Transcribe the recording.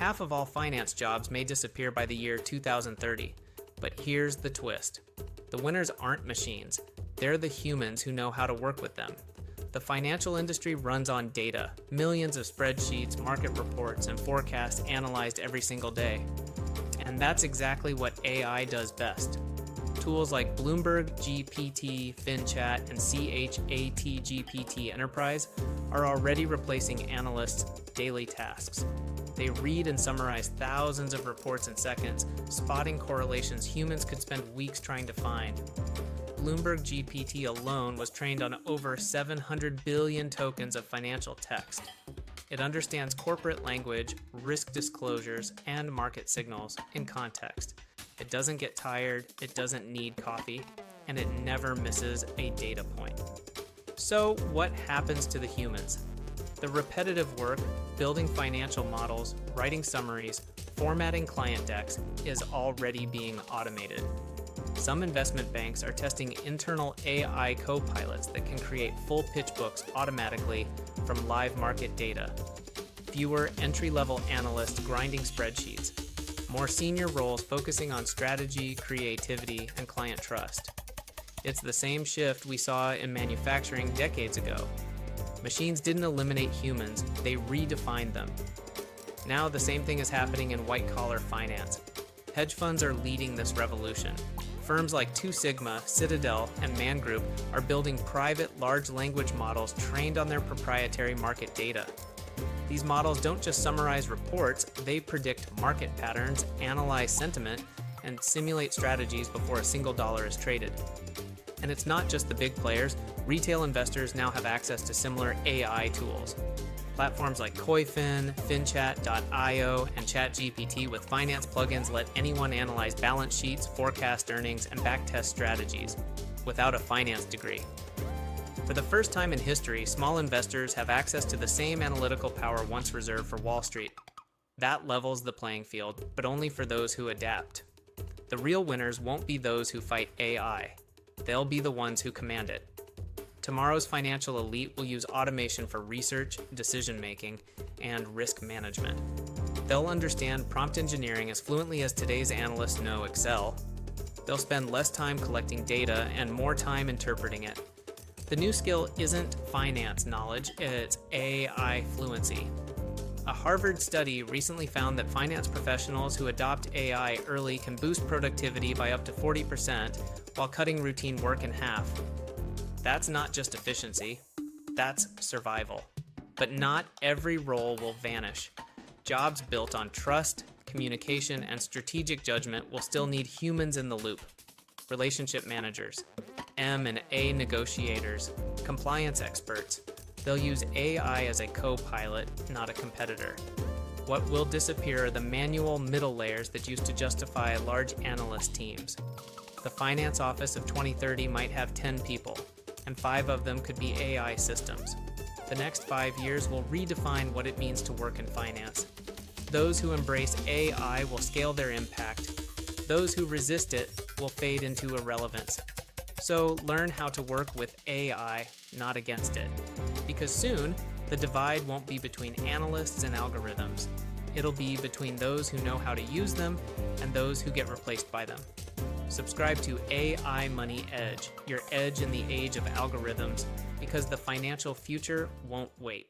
half of all finance jobs may disappear by the year 2030. But here's the twist. The winners aren't machines. They're the humans who know how to work with them. The financial industry runs on data, millions of spreadsheets, market reports, and forecasts analyzed every single day. And that's exactly what AI does best. Tools like Bloomberg GPT, FinChat, and ChatGPT Enterprise are already replacing analysts' daily tasks. They read and summarize thousands of reports in seconds, spotting correlations humans could spend weeks trying to find. Bloomberg GPT alone was trained on over 700 billion tokens of financial text. It understands corporate language, risk disclosures, and market signals in context. It doesn't get tired, it doesn't need coffee, and it never misses a data point. So, what happens to the humans? The repetitive work, building financial models, writing summaries, formatting client decks, is already being automated. Some investment banks are testing internal AI co-pilots that can create full pitch books automatically from live market data. Fewer entry-level analysts grinding spreadsheets. More senior roles focusing on strategy, creativity, and client trust. It's the same shift we saw in manufacturing decades ago. Machines didn't eliminate humans, they redefined them. Now the same thing is happening in white-collar finance. Hedge funds are leading this revolution. Firms like Two Sigma, Citadel, and Man Group are building private large language models trained on their proprietary market data. These models don't just summarize reports, they predict market patterns, analyze sentiment, and simulate strategies before a single dollar is traded. And it's not just the big players, retail investors now have access to similar AI tools. Platforms like Koifin, FinChat.io, and ChatGPT with finance plugins let anyone analyze balance sheets, forecast earnings, and backtest strategies without a finance degree. For the first time in history, small investors have access to the same analytical power once reserved for Wall Street. That levels the playing field, but only for those who adapt. The real winners won't be those who fight AI. They'll be the ones who command it. Tomorrow's financial elite will use automation for research, decision-making, and risk management. They'll understand prompt engineering as fluently as today's analysts know Excel. They'll spend less time collecting data and more time interpreting it. The new skill isn't finance knowledge, it's AI fluency. A Harvard study recently found that finance professionals who adopt AI early can boost productivity by up to 40% while cutting routine work in half. That's not just efficiency, that's survival. But not every role will vanish. Jobs built on trust, communication, and strategic judgment will still need humans in the loop. Relationship managers, M&A negotiators, compliance experts. They'll use AI as a co-pilot, not a competitor. What will disappear are the manual middle layers that used to justify large analyst teams. The finance office of 2030 might have 10 people, and 5 of them could be AI systems. The next 5 years will redefine what it means to work in finance. Those who embrace AI will scale their impact. Those who resist it will fade into irrelevance. So learn how to work with AI, not against it. Because soon, the divide won't be between analysts and algorithms. It'll be between those who know how to use them and those who get replaced by them. Subscribe to AI Money Edge, your edge in the age of algorithms, because the financial future won't wait.